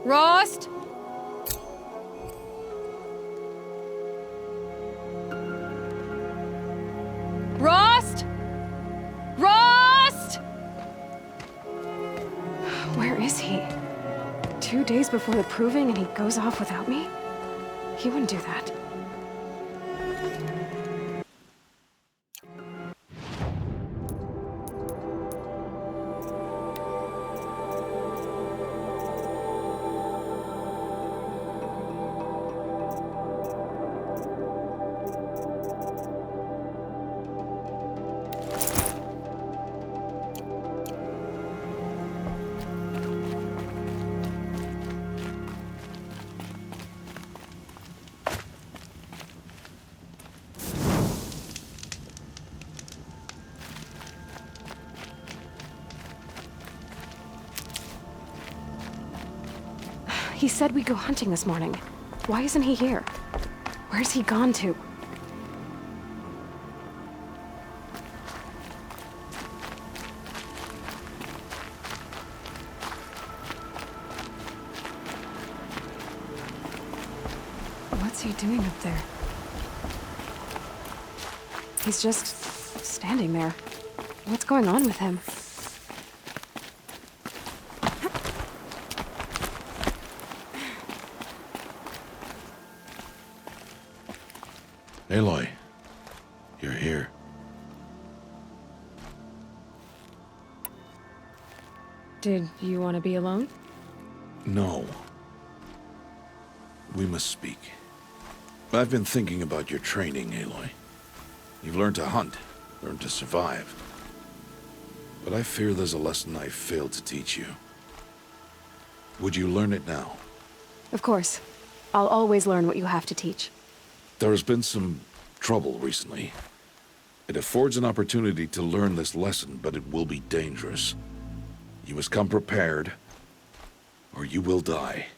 Rost? Rost? Rost? Where is he? 2 days before the proving and he goes off without me? He wouldn't do that. He said we'd go hunting this morning. Why isn't he here? Where's he gone to? What's he doing up there? He's just standing there. What's going on with him? Aloy, you're here. Did you want to be alone? No. We must speak. I've been thinking about your training, Aloy. You've learned to hunt, learned to survive. But I fear there's a lesson I failed to teach you. Would you learn it now? Of course. I'll always learn what you have to teach. There has been some trouble recently. It affords an opportunity to learn this lesson, but it will be dangerous. You must come prepared, or you will die.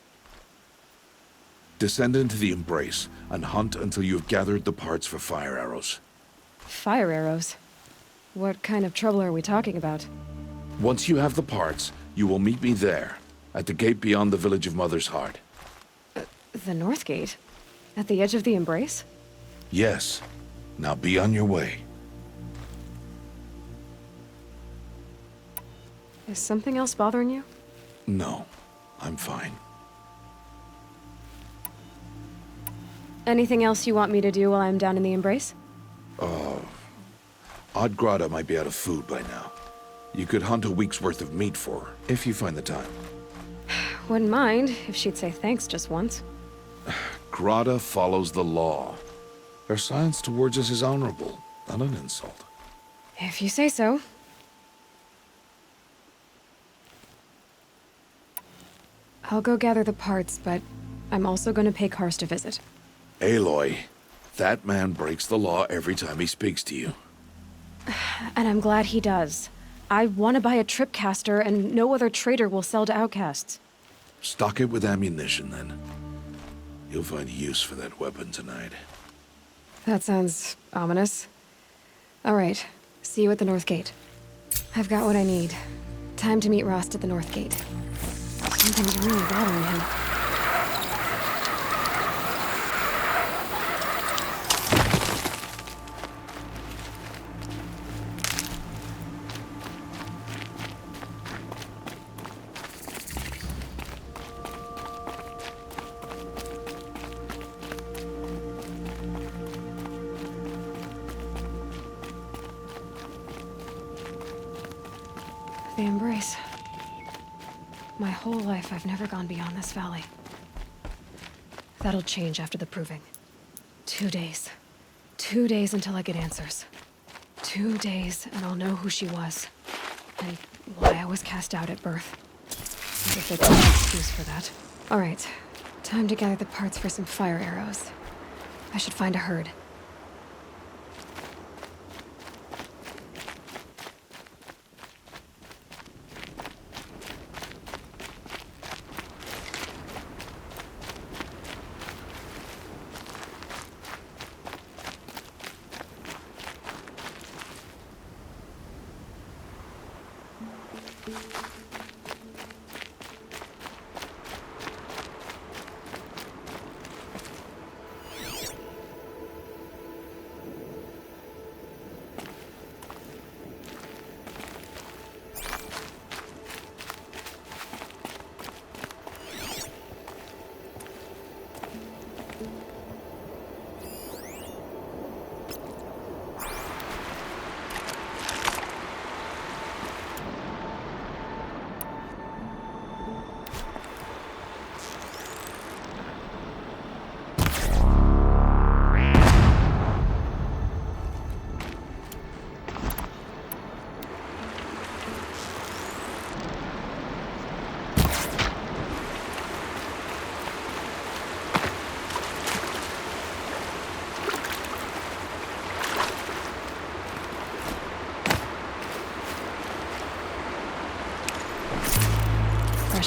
Descend into the Embrace and hunt until you have gathered the parts for fire arrows. Fire arrows? What kind of trouble are we talking about? Once you have the parts, you will meet me there, at the gate beyond the village of Mother's Heart. The North Gate? At the edge of the Embrace? Yes. Now be on your way. Is something else bothering you? No, I'm fine. Anything else you want me to do while I'm down in the Embrace? Odd Grotto might be out of food by now. You could hunt a week's worth of meat for her, if you find the time. Wouldn't mind if she'd say thanks just once. Grotto follows the law. Her silence towards us is honorable, not an insult. If you say so. I'll go gather the parts, but I'm also going to pay Karst a visit. Aloy, that man breaks the law every time he speaks to you. And I'm glad he does. I want to buy a tripcaster, and no other trader will sell to outcasts. Stock it with ammunition, then. You'll find use for that weapon tonight. That sounds ominous. All right, see you at the North Gate. I've got what I need. Time to meet Rost at the North Gate. Something's really bothering him. The Embrace. My whole life, I've never gone beyond this valley. That'll change after the proving. 2 days. 2 days until I get answers. 2 days, and I'll know who she was. And why I was cast out at birth. As if there's no excuse for that. All right. Time to gather the parts for some fire arrows. I should find a herd.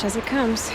fresh as it comes.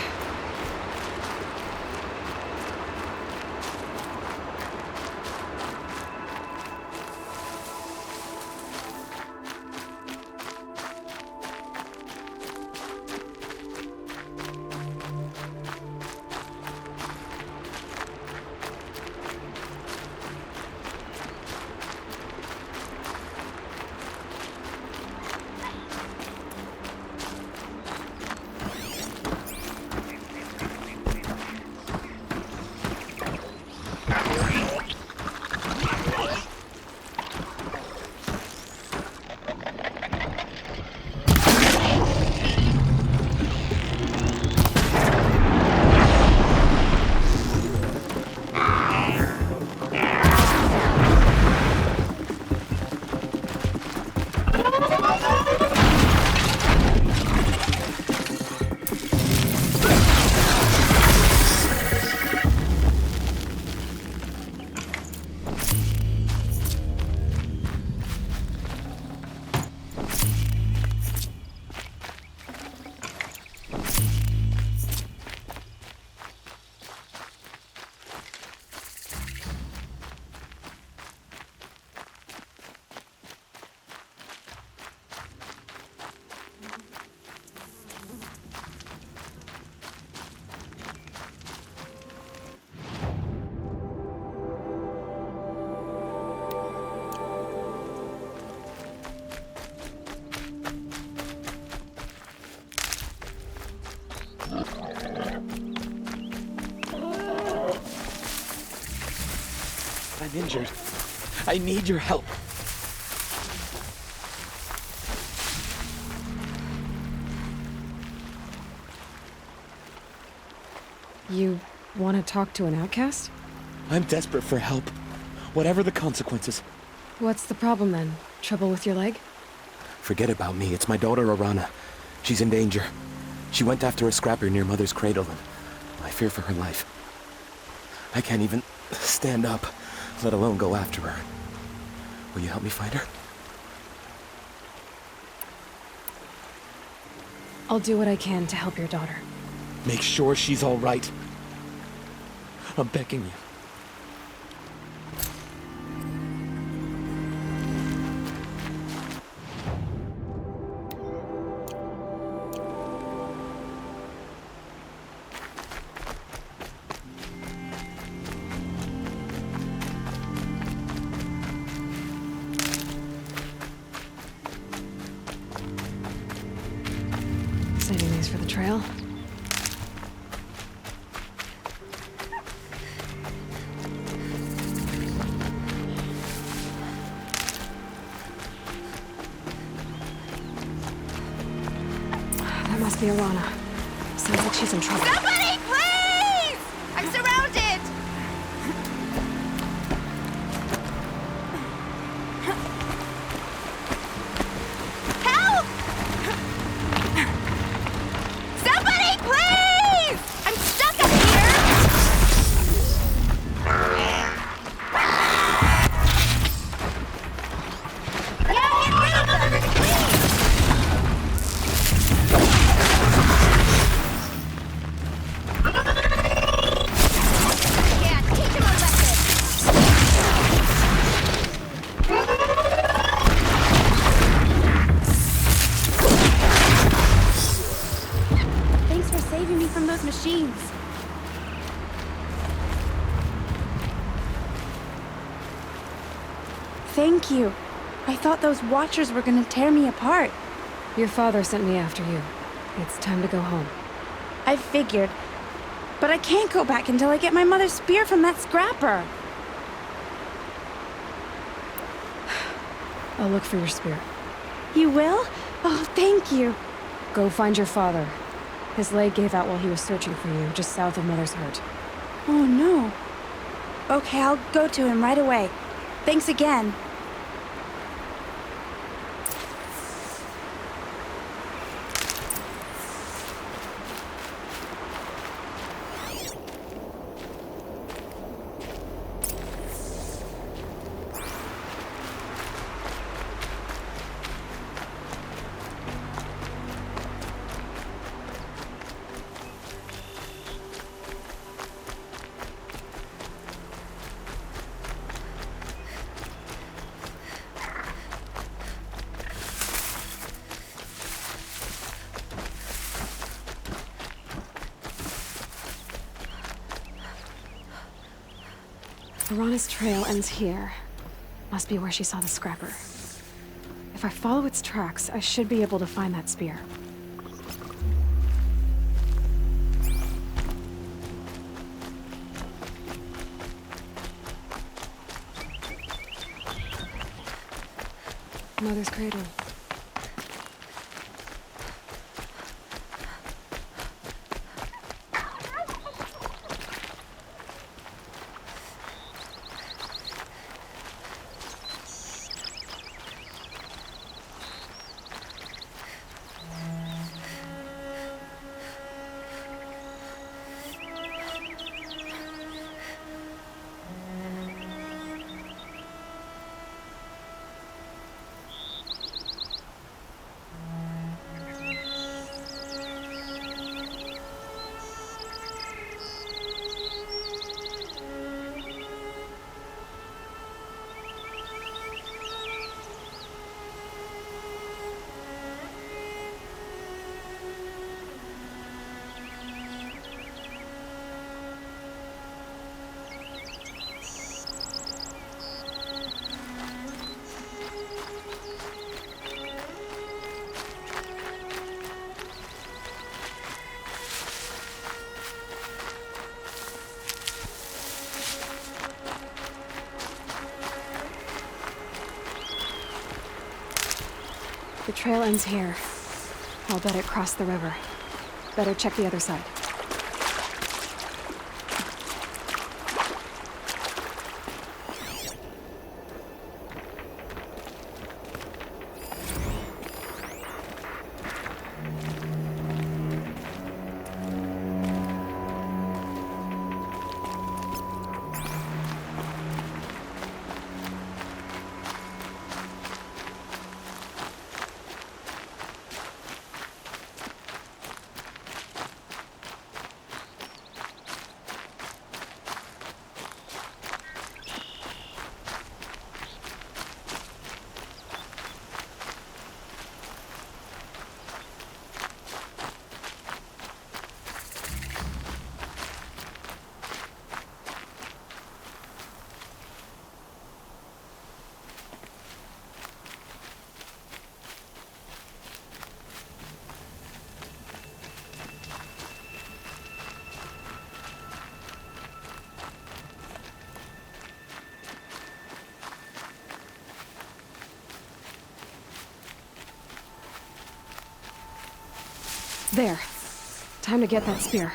I'm injured. I need your help. You want to talk to an outcast? I'm desperate for help. Whatever the consequences. What's the problem then? Trouble with your leg? Forget about me. It's my daughter, Arana. She's in danger. She went after a scrapper near Mother's cradle, and I fear for her life. I can't even stand up, let alone go after her. Will you help me find her? I'll do what I can to help your daughter. Make sure she's all right. I'm begging you. Saving these for the trail. That must be Arana. Sounds like she's in trouble. Somebody, please! I'm surrounded! Help! Somebody, please! I'm stuck up here! Yeah, get rid of them, please! Yeah, teach him a lesson! Thanks for saving me from those machines. Thank you. I thought those Watchers were gonna tear me apart. Your father sent me after you. It's time to go home. I figured. But I can't go back until I get my mother's spear from that scrapper. I'll look for your spear. You will? Oh, thank you. Go find your father. His leg gave out while he was searching for you, just south of Mother's Hurt. Oh, no. Okay, I'll go to him right away. Thanks again. Piranha's trail ends here. Must be where she saw the scrapper. If I follow its tracks, I should be able to find that spear. Mother's cradle. The trail ends here. I'll bet it crossed the river. Better check the other side. There. Time to get that spear.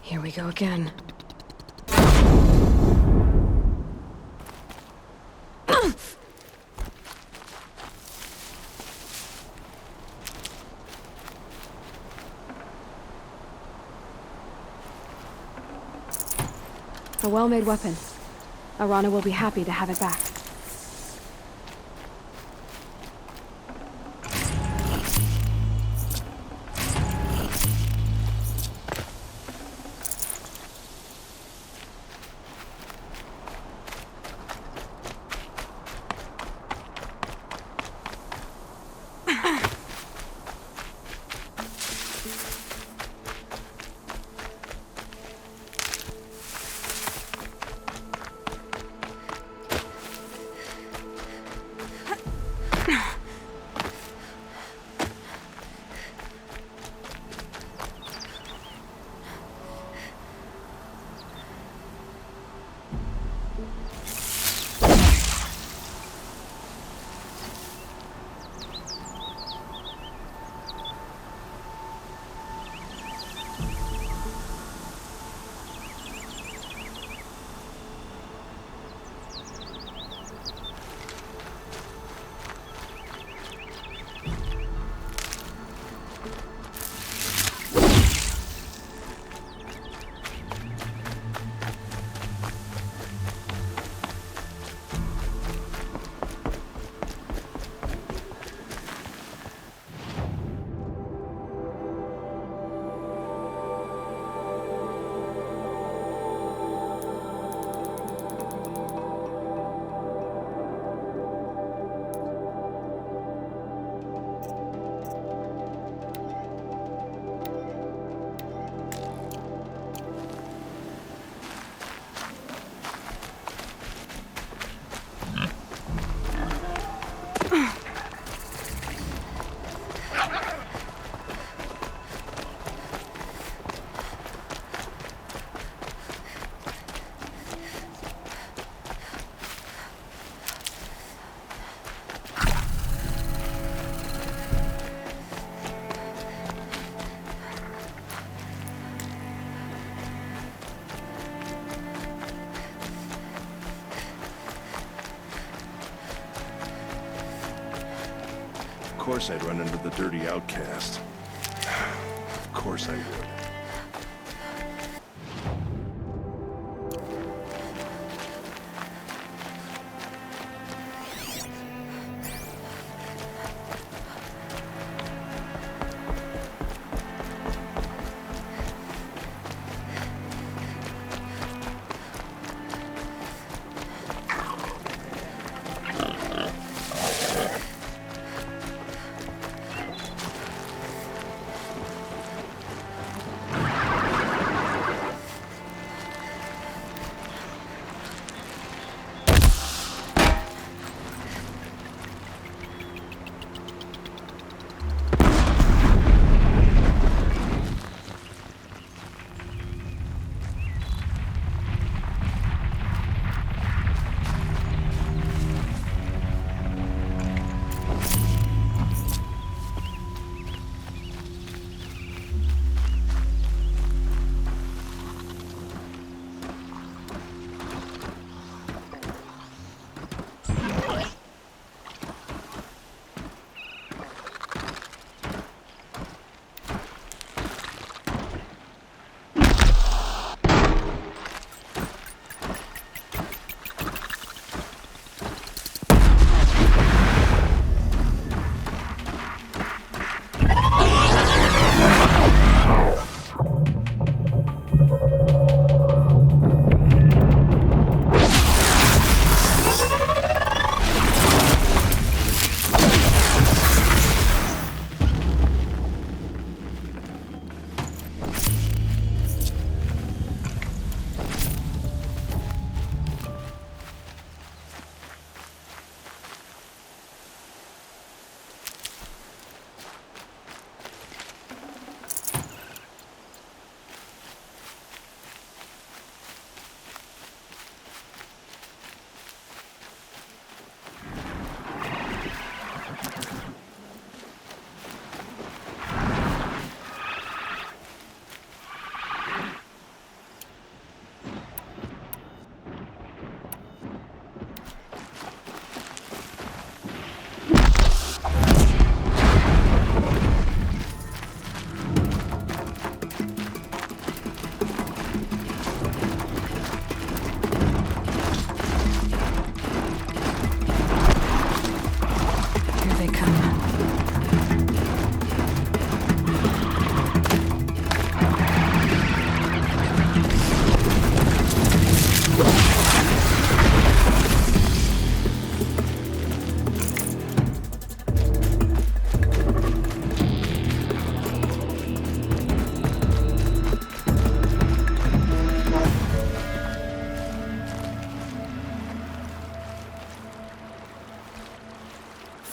Here we go again. A well-made weapon. Arana will be happy to have it back. course I'd run into the dirty outcast. Of course I would.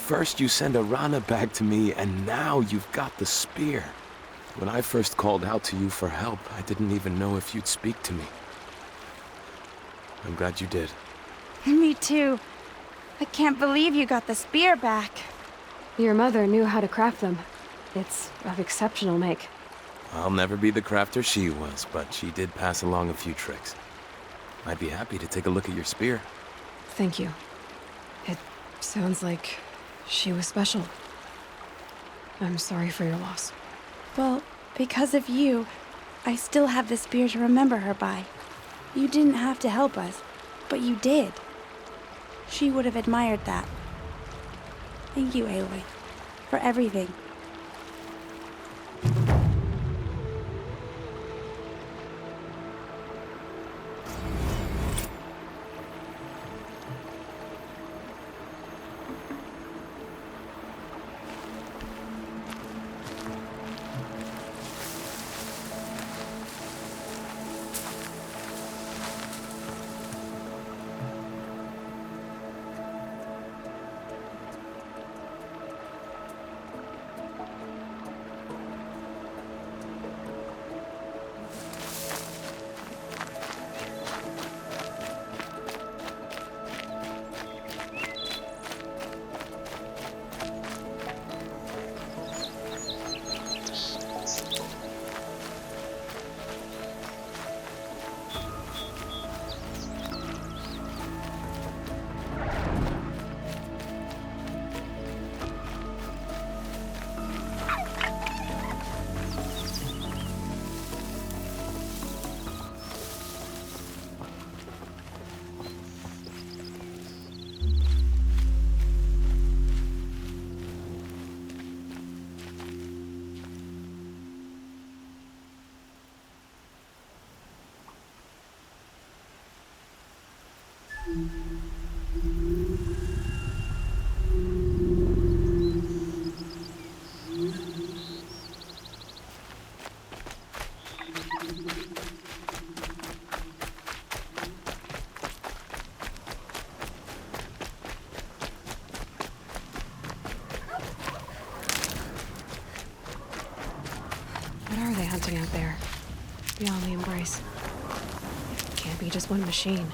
First you send Arana back to me, and now you've got the spear. When I first called out to you for help, I didn't even know if you'd speak to me. I'm glad you did. Me too. I can't believe you got the spear back. Your mother knew how to craft them. It's of exceptional make. I'll never be the crafter she was, but she did pass along a few tricks. I'd be happy to take a look at your spear. Thank you. It sounds like she was special. I'm sorry for your loss. Well, because of you, I still have the spear to remember her by. You didn't have to help us, but you did. She would have admired that. Thank you, Aloy, for everything. What are they hunting out there? Beyond the embrace. Can't be just one machine.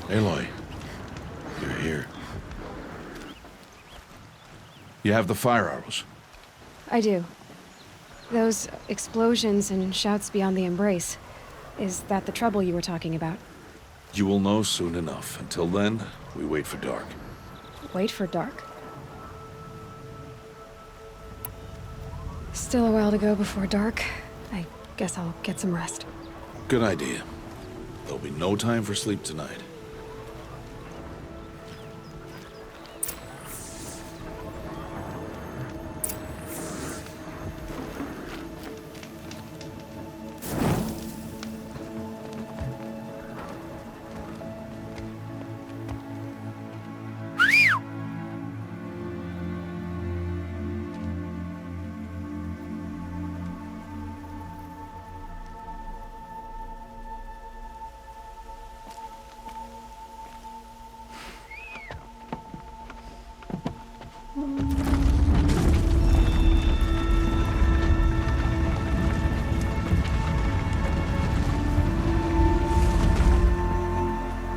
Aloy, you're here. You have the fire arrows. I do. Those explosions and shouts beyond the embrace. Is that the trouble you were talking about? You will know soon enough. Until then, we wait for dark. Wait for dark? Still a while to go before dark. I guess I'll get some rest. Good idea. There'll be no time for sleep tonight.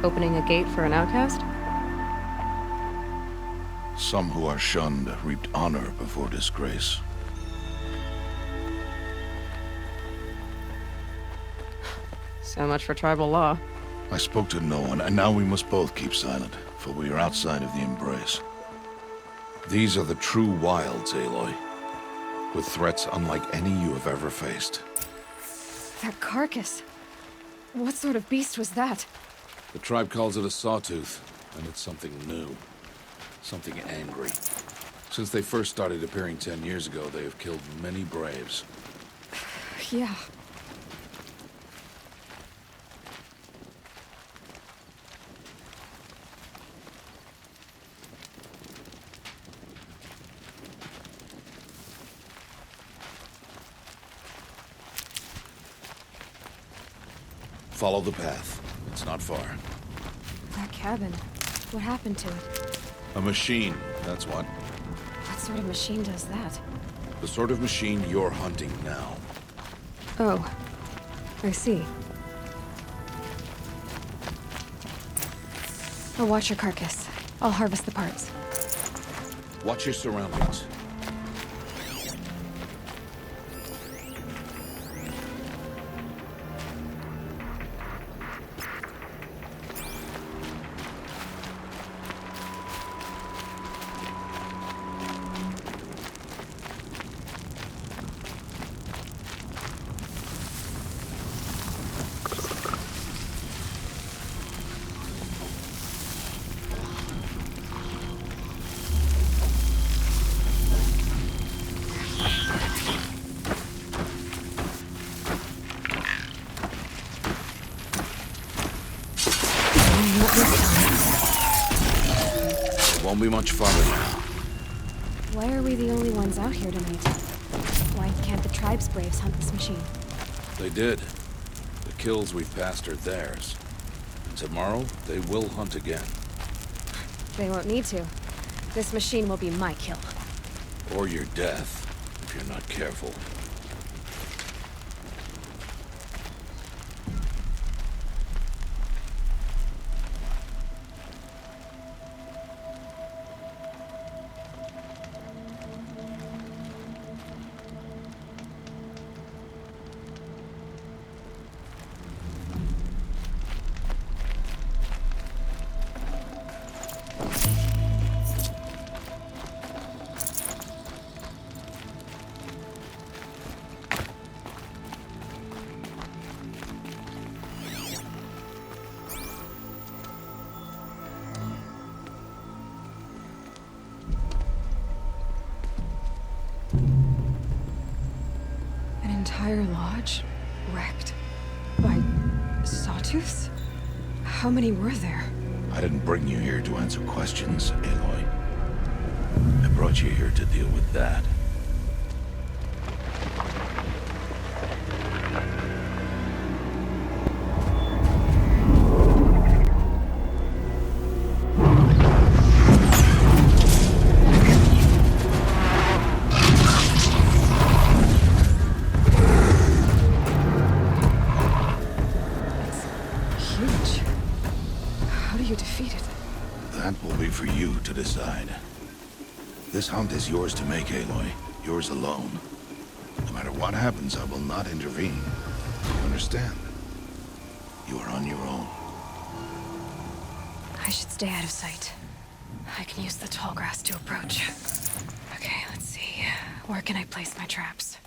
Opening a gate for an outcast? Some who are shunned reaped honor before disgrace. So much for tribal law. I spoke to no one, and now we must both keep silent, for we are outside of the embrace. These are the true wilds, Aloy, with threats unlike any you have ever faced. That carcass. What sort of beast was that? The tribe calls it a sawtooth, and it's something new. Something angry. Since they first started appearing 10 years ago, they have killed many braves. Yeah. Follow the path. It's not far. That cabin. What happened to it? A machine, that's what. What sort of machine does that? The sort of machine you're hunting now. Oh. I see. I'll watch your carcass. I'll harvest the parts. Watch your surroundings. Won't be much farther now. Why are we the only ones out here tonight? Why can't the tribe's braves hunt this machine? They did. The kills we've passed are theirs. And tomorrow, they will hunt again. They won't need to. This machine will be my kill. Or your death, if you're not careful. entire lodge wrecked by sawtooths? How many were there? I didn't bring you here to answer questions, Aloy. I brought you here to deal with that. Huge. How do you defeat it? That will be for you to decide. This hunt is yours to make, Aloy. Yours alone. No matter what happens, I will not intervene. You understand? You are on your own. I should stay out of sight. I can use the tall grass to approach. Okay, let's see. Where can I place my traps?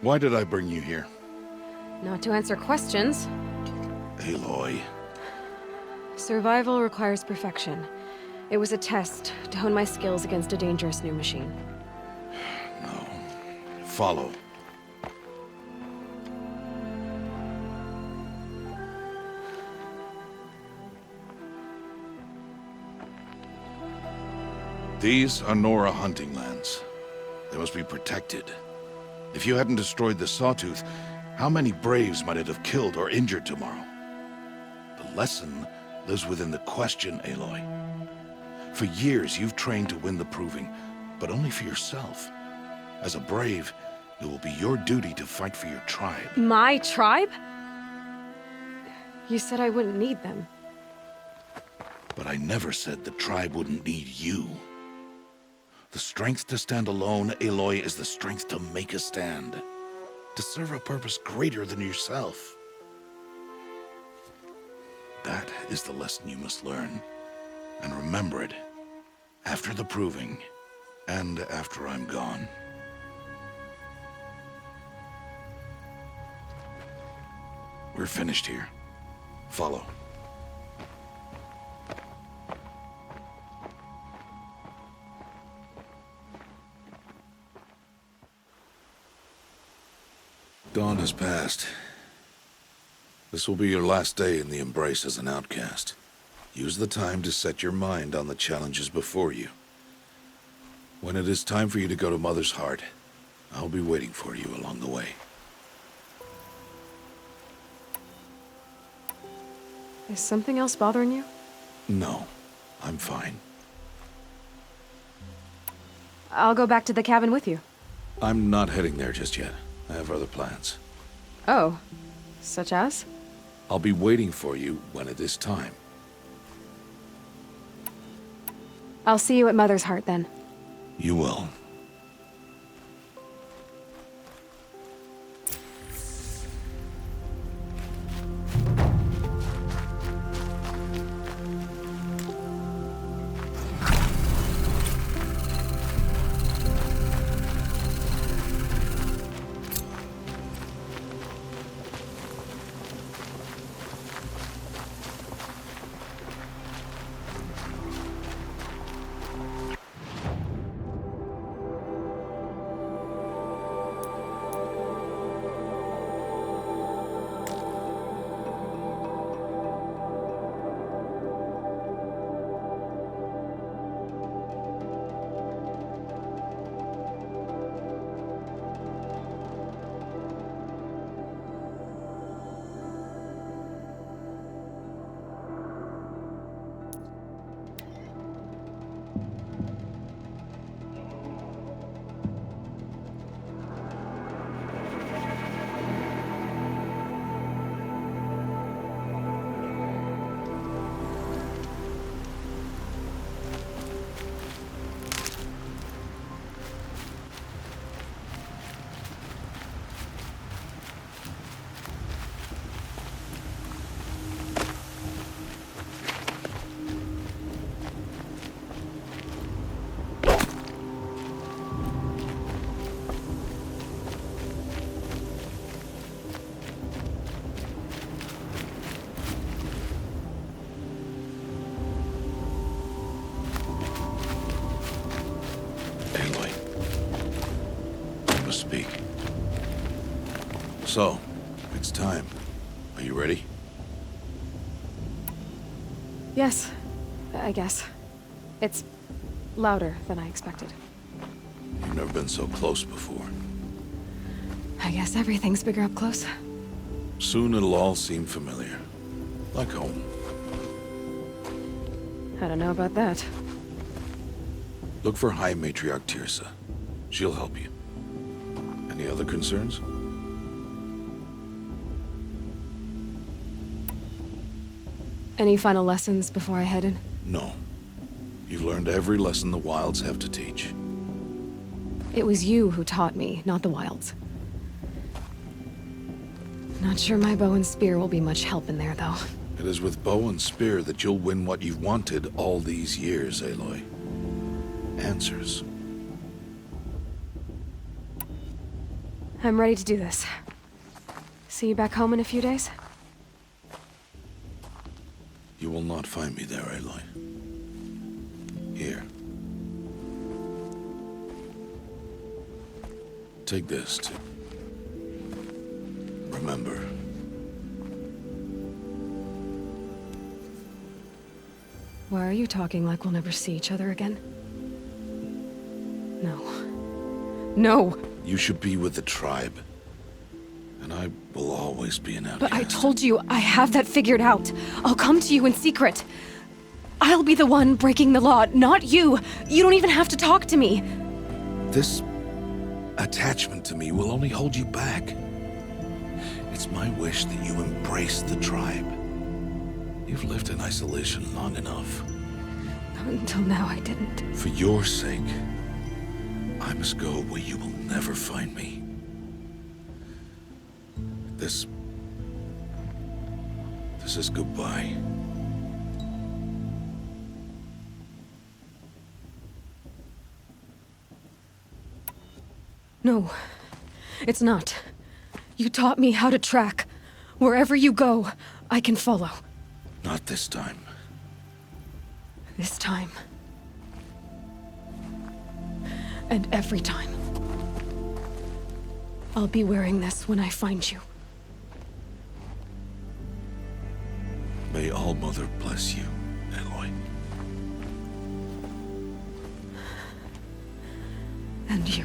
Why did I bring you here? Not to answer questions. Aloy. Survival requires perfection. It was a test to hone my skills against a dangerous new machine. No. Follow. These are Nora hunting lands. They must be protected. If you hadn't destroyed the Sawtooth, how many Braves might it have killed or injured tomorrow? The lesson lives within the question, Aloy. For years, you've trained to win the Proving, but only for yourself. As a Brave, it will be your duty to fight for your tribe. My tribe? You said I wouldn't need them. But I never said the tribe wouldn't need you. The strength to stand alone, Aloy, is the strength to make a stand. To serve a purpose greater than yourself. That is the lesson you must learn. And remember it. After the Proving. And after I'm gone. We're finished here. Follow. Dawn has passed. This will be your last day in the Embrace as an outcast. Use the time to set your mind on the challenges before you. When it is time for you to go to Mother's Heart, I'll be waiting for you along the way. Is something else bothering you? No, I'm fine. I'll go back to the cabin with you. I'm not heading there just yet. I have other plans. Oh, such as? I'll be waiting for you when it is time. I'll see you at Mother's Heart then. You will. Speak. So, it's time. Are you ready? Yes, I guess. It's louder than I expected. You've never been so close before. I guess everything's bigger up close. Soon it'll all seem familiar. Like home. I don't know about that. Look for High Matriarch Tirsa. She'll help you. Any other concerns? Any final lessons before I head in? No. You've learned every lesson the Wilds have to teach. It was you who taught me, not the Wilds. Not sure my bow and spear will be much help in there, though. It is with bow and spear that you'll win what you've wanted all these years, Aloy. Answers. I'm ready to do this. See you back home in a few days? You will not find me there, Aloy. Here. Take this to remember. Why are you talking like we'll never see each other again? No. No! You should be with the tribe. And I will always be an outcast. But I told you, I have that figured out. I'll come to you in secret. I'll be the one breaking the law, not you. You don't even have to talk to me. This attachment to me will only hold you back. It's my wish that you embrace the tribe. You've lived in isolation long enough. Until now, I didn't. For your sake, I must go where you will never find me. This is goodbye. No, it's not. You taught me how to track. Wherever you go, I can follow. Not this time. This time. And every time. I'll be wearing this when I find you. May All-Mother bless you, Aloy. And you.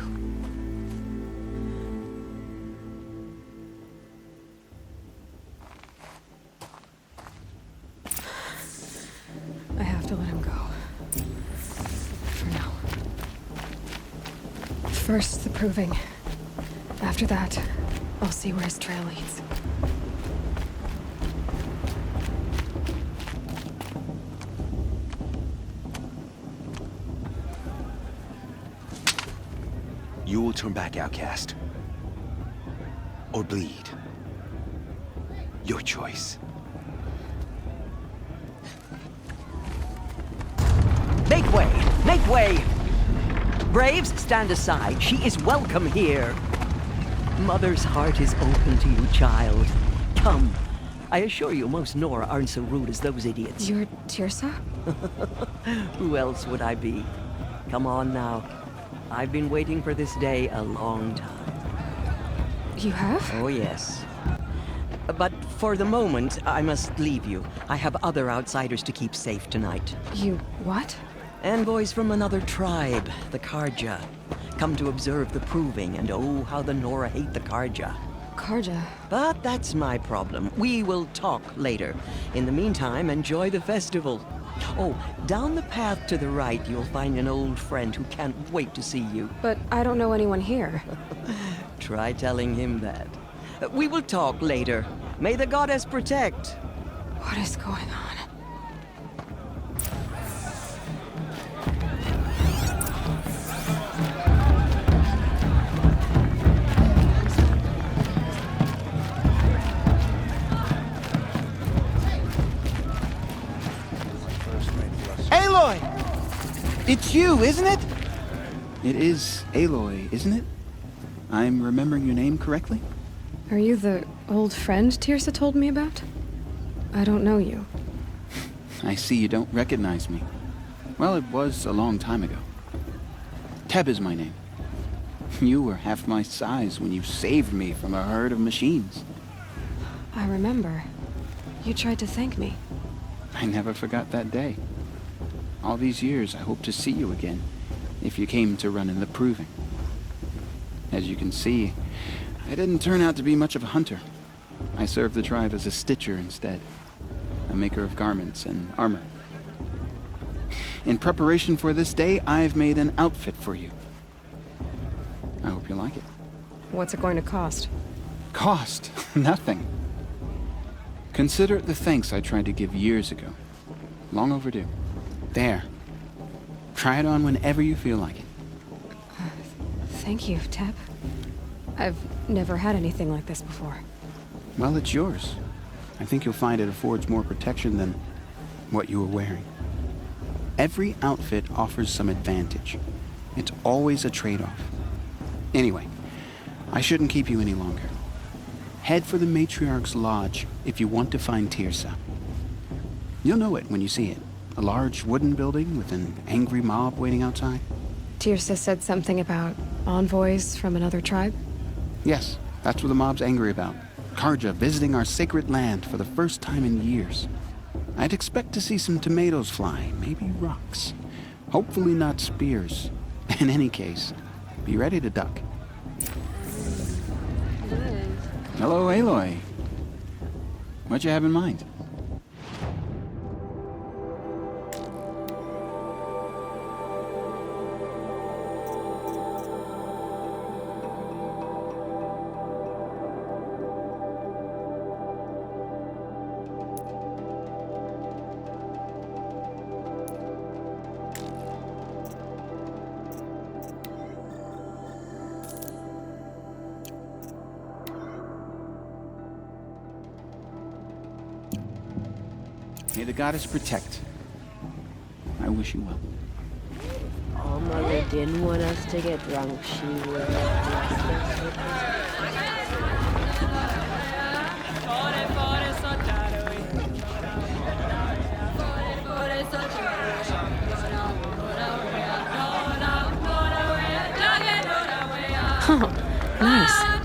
I have to let him go. For now. First, the proving. After that, I'll see where his trail leads. You will turn back, outcast. Or bleed. Your choice. Make way! Make way! Braves, stand aside. She is welcome here. Mother's heart is open to you, child. Come. I assure you, most Nora aren't so rude as those idiots. You're Tirsa? Who else would I be? Come on now. I've been waiting for this day a long time. You have? Oh, yes. But for the moment, I must leave you. I have other outsiders to keep safe tonight. You what? Envoys from another tribe, the Karja. Come to observe the proving, and oh, how the Nora hate the Karja. Karja. But that's my problem. We will talk later. In the meantime, enjoy the festival. Oh, down the path to the right, you'll find an old friend who can't wait to see you. But I don't know anyone here. Try telling him that. We will talk later. May the goddess protect. What is going on? Aloy! It's you, isn't it? It is Aloy, isn't it? I'm remembering your name correctly? Are you the old friend Tirsa told me about? I don't know you. I see you don't recognize me. Well, it was a long time ago. Teb is my name. You were half my size when you saved me from a herd of machines. I remember. You tried to thank me. I never forgot that day. All these years, I hope to see you again, if you came to run in the proving. As you can see, I didn't turn out to be much of a hunter. I served the tribe as a stitcher instead, a maker of garments and armor. In preparation for this day, I've made an outfit for you. I hope you like it. What's it going to cost? Cost? Nothing. Consider it the thanks I tried to give years ago. Long overdue. There. Try it on whenever you feel like it. Thank you, Teb. I've never had anything like this before. Well, it's yours. I think you'll find it affords more protection than what you were wearing. Every outfit offers some advantage. It's always a trade-off. Anyway, I shouldn't keep you any longer. Head for the Matriarch's Lodge if you want to find Tirsa. You'll know it when you see it. A large wooden building with an angry mob waiting outside. Tirsa said something about envoys from another tribe? Yes, that's what the mob's angry about. Karja visiting our sacred land for the first time in years. I'd expect to see some tomatoes fly, maybe rocks. Hopefully not spears. In any case, be ready to duck. Hello, Aloy. What you have in mind? May the goddess protect. I wish you well. Oh, Mother didn't want us to get drunk. She would have blessed us with Oh, nice.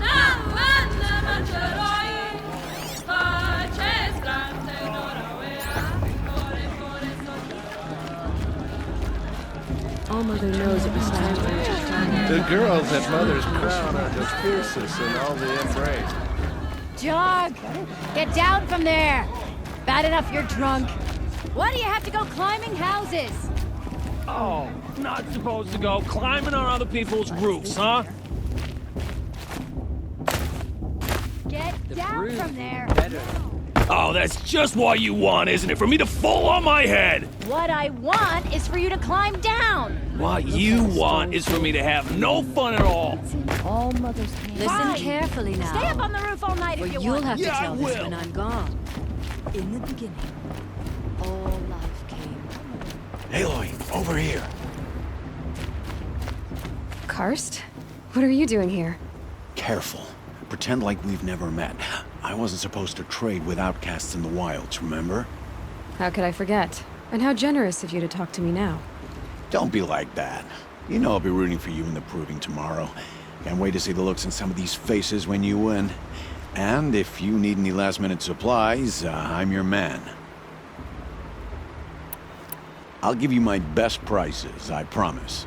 All Mother knows it was time for me to try. The girls at Mother's Crown are the fiercest in all the embrace. Jog! Get down from there! Bad enough you're drunk. Why do you have to go climbing houses? Oh, not supposed to go climbing on other people's roofs, huh? Get down from there! Oh, that's just what you want, isn't it? For me to fall on my head! What I want is for you to climb down! What you want is for me to have no fun at all. It's in all Mother's hands. Listen carefully now. Stay up on the roof all night if you You'll want. have to Yeah, tell I this will. when I'm gone. In the beginning, all life came. Aloy, over here. Karst? What are you doing here? Careful. Pretend like we've never met. I wasn't supposed to trade with outcasts in the wilds, remember? How could I forget? And how generous of you to talk to me now. Don't be like that. You know I'll be rooting for you in the proving tomorrow. Can't wait to see the looks in some of these faces when you win. And if you need any last-minute supplies, I'm your man. I'll give you my best prices, I promise.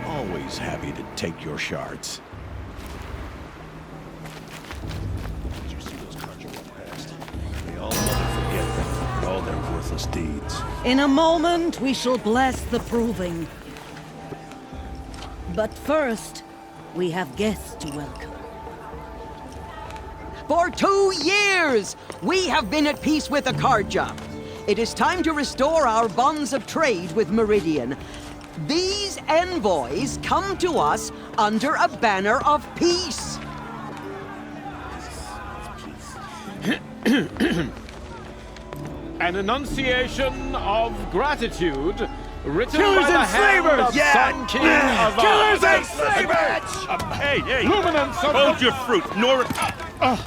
Always happy to take your shards. Did you see those Karja walk past? They all never forget them and all their worthless deeds. In a moment, we shall bless the proving. But first, we have guests to welcome. For 2 years, we have been at peace with the Karja. It is time to restore our bonds of trade with Meridian. These envoys come to us under a banner of peace. An enunciation of gratitude written Killers by the and hand slavers! of Yeah! Sun King of Killers and slavers! Hey! Luminance of Hold your fruit,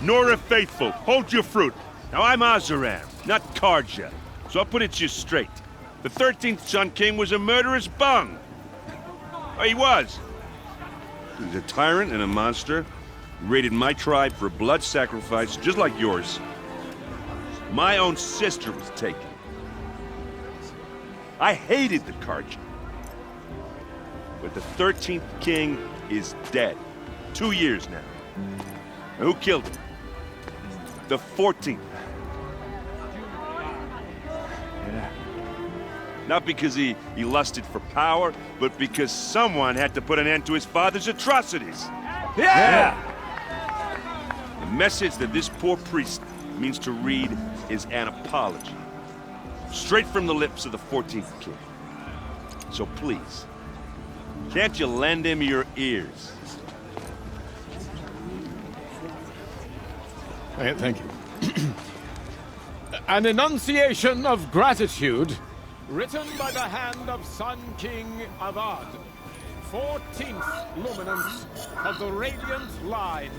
Nora Faithful. Hold your fruit. Now I'm Azaram, not Karja. So I'll put it just straight. The 13th Sun King was a murderous bung. Oh, he was. He was a tyrant and a monster. He raided my tribe for blood sacrifice, just like yours. My own sister was taken. I hated the Karja. But the 13th King is dead. 2 years now. And who killed him? The 14th. Yeah. Not because he lusted for power, but because someone had to put an end to his father's atrocities. Yeah! The message that this poor priest means to read is an apology. Straight from the lips of the 14th king. So please, can't you lend him your ears? Thank you. An enunciation of gratitude written by the hand of Sun King Avad, 14th luminance of the Radiant Line.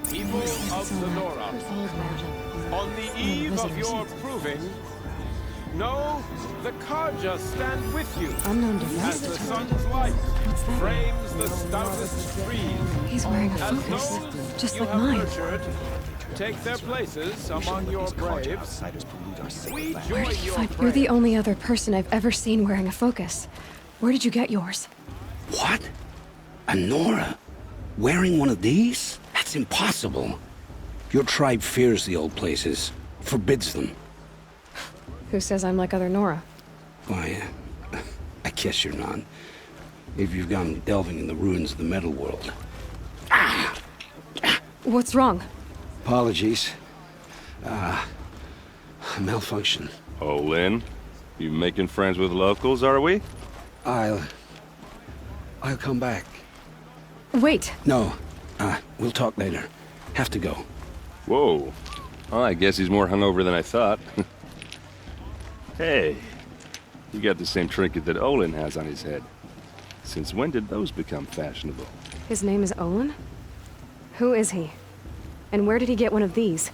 People of Lenora, on the eve of your proving, know the Karja stand with you as the sun's light frames the stoutest trees. He's wearing a As focus, those just you like have mine. nurtured take their places among your braves. We join your You're the only other person I've ever seen wearing a focus. Where did you get yours? What? A Nora? Wearing one of these? That's impossible. Your tribe fears the old places, forbids them. Who says I'm like other Nora? Why, I guess you're not. If you've gone delving in the ruins of the metal world. What's wrong? Apologies. Malfunction. Oh, Lynn, you making friends with locals, are we? I'll come back. Wait. No, we'll talk later. Have to go. Whoa. Well, I guess he's more hungover than I thought. Hey, you got the same trinket that Olin has on his head. Since when did those become fashionable? His name is Olin? Who is he? And where did he get one of these?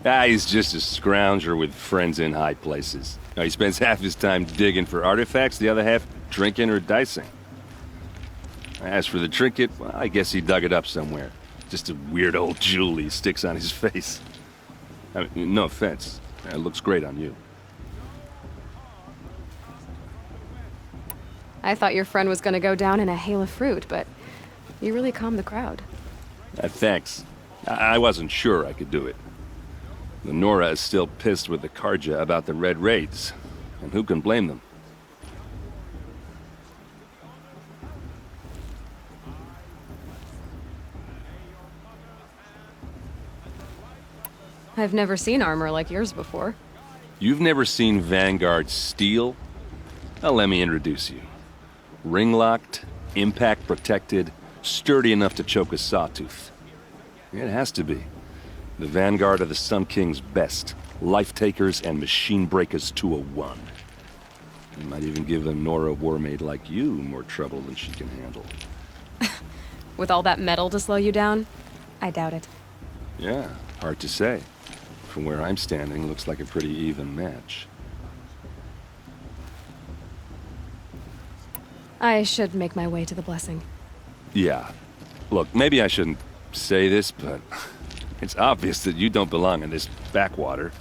He's just a scrounger with friends in high places. He spends half his time digging for artifacts, the other half drinking or dicing. As for the trinket, well, I guess he dug it up somewhere. Just a weird old jewel he sticks on his face. I mean, no offense. It looks great on you. I thought your friend was gonna go down in a hail of fruit, but you really calmed the crowd. Thanks. I wasn't sure I could do it. The Nora is still pissed with the Karja about the Red Raids, and who can blame them? I've never seen armor like yours before. You've never seen Vanguard steel? Well, let me introduce you. Ring-locked, impact-protected, sturdy enough to choke a sawtooth. It has to be. The Vanguard of the Sun King's best. Life-takers and machine-breakers to a one. You might even give a Nora warmaid like you more trouble than she can handle. With all that metal to slow you down? I doubt it. Yeah, hard to say. From where I'm standing, looks like a pretty even match. I should make my way to the blessing. Yeah. Look, maybe I shouldn't say this, but it's obvious that you don't belong in this backwater.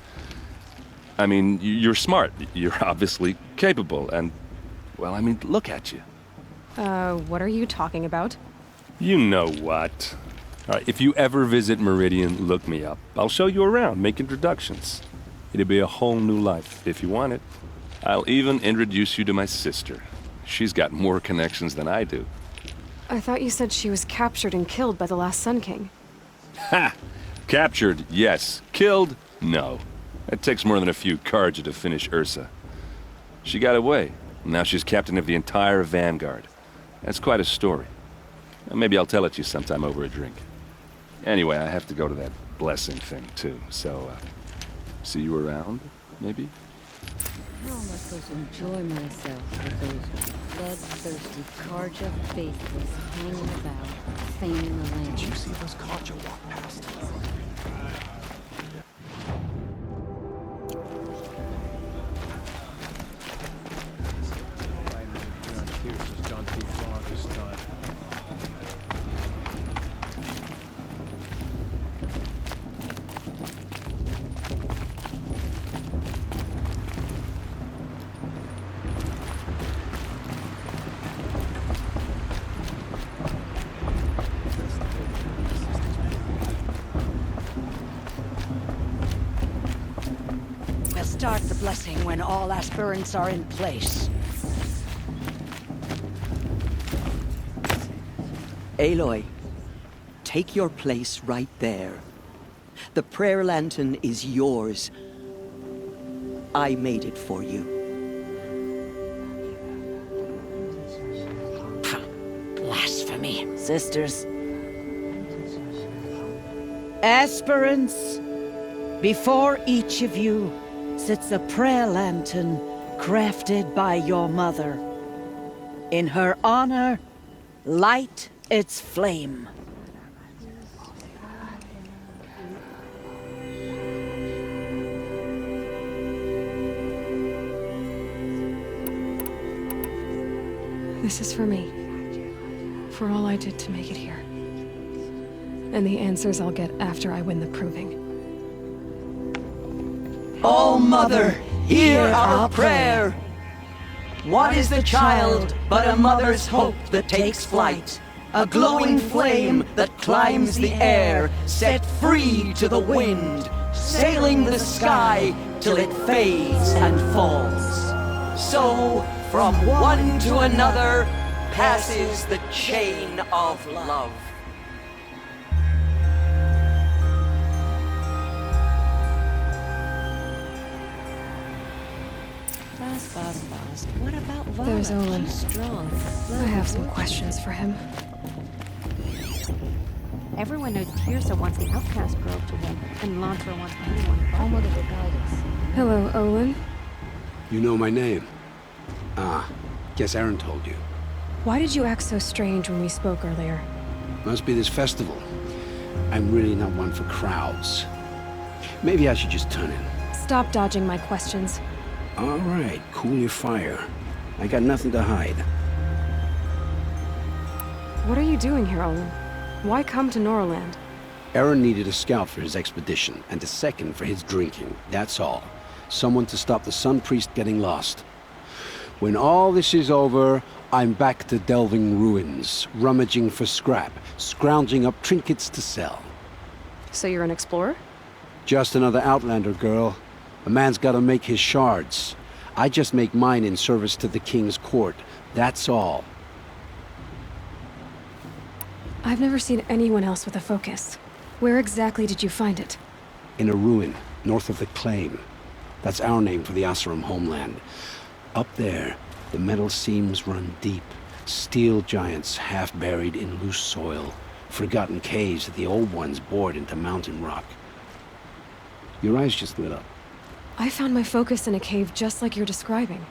I mean, you're smart. You're obviously capable, and, well, I mean, look at you. What are you talking about? You know what. All right, if you ever visit Meridian, look me up. I'll show you around, make introductions. It'll be a whole new life, if you want it. I'll even introduce you to my sister. She's got more connections than I do. I thought you said she was captured and killed by the last Sun King. Ha! Captured, yes. Killed, no. It takes more than a few Karja to finish Ursa. She got away. Now she's captain of the entire Vanguard. That's quite a story. Maybe I'll tell it to you sometime over a drink. Anyway, I have to go to that blessing thing, too. So, see you around, maybe? How am I supposed to enjoy myself with those bloodthirsty Karja faithless hanging about, feigning the land? Did you see those Karja walk past? start the blessing when all aspirants are in place. Aloy, take your place right there. The prayer lantern is yours. I made it for you. Blasphemy. Sisters. Aspirants, before each of you sits a prayer lantern crafted by your mother. In her honor, light its flame. This is for me. For all I did to make it here. And the answers I'll get after I win the proving. Oh, Mother, hear our prayer! What is the child but a mother's hope that takes flight? A glowing flame that climbs the air, set free to the wind, sailing the sky till it fades and falls. So, from one to another, passes the chain of love. Fast. What about Violet? There's Olin. She's strong. I have some questions for him. Everyone knows Tirsa wants the Outcast Grove to win, and Lantra wants the new one. Our mother will guide us. Hello, Olin. You know my name? Ah, guess Aaron told you. Why did you act so strange when we spoke earlier? Must be this festival. I'm really not one for crowds. Maybe I should just turn in. Stop dodging my questions. All right, cool your fire. I got nothing to hide. What are you doing here, Olin? Why come to Norland? Aaron needed a scout for his expedition, and a second for his drinking. That's all. Someone to stop the Sun Priest getting lost. When all this is over, I'm back to delving ruins, rummaging for scrap, scrounging up trinkets to sell. So you're an explorer? Just another Outlander, girl. A man's gotta make his shards. I just make mine in service to the King's court. That's all. I've never seen anyone else with a focus. Where exactly did you find it? In a ruin, north of the Claim. That's our name for the Asuram homeland. Up there, the metal seams run deep. Steel giants half buried in loose soil. Forgotten caves that the old ones bored into mountain rock. Your eyes just lit up. I found my focus in a cave just like you're describing.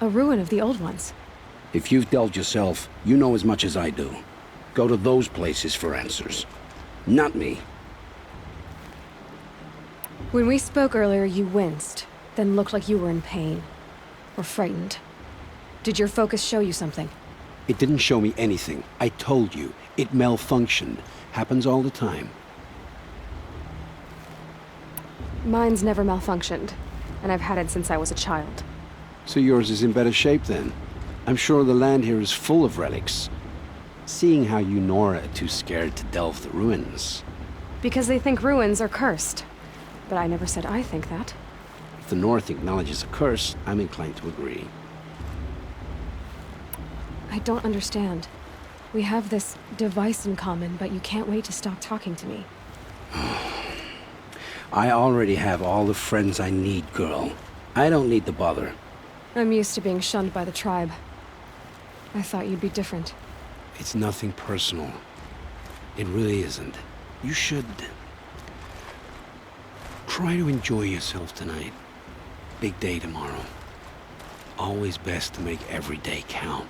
A ruin of the old ones. If you've delved yourself, you know as much as I do. Go to those places for answers. Not me. When we spoke earlier, you winced, then looked like you were in pain. Or frightened. Did your focus show you something? It didn't show me anything. I told you. It malfunctioned. Happens all the time. Mine's never malfunctioned, and I've had it since I was a child. So yours is in better shape then. I'm sure the land here is full of relics. Seeing how you Nora are too scared to delve the ruins. Because they think ruins are cursed. But I never said I think that. If the North acknowledges a curse, I'm inclined to agree. I don't understand. We have this device in common, but you can't wait to stop talking to me. I already have all the friends I need, girl. I don't need the bother. I'm used to being shunned by the tribe. I thought you'd be different. It's nothing personal. It really isn't. You should... try to enjoy yourself tonight. Big day tomorrow. Always best to make every day count.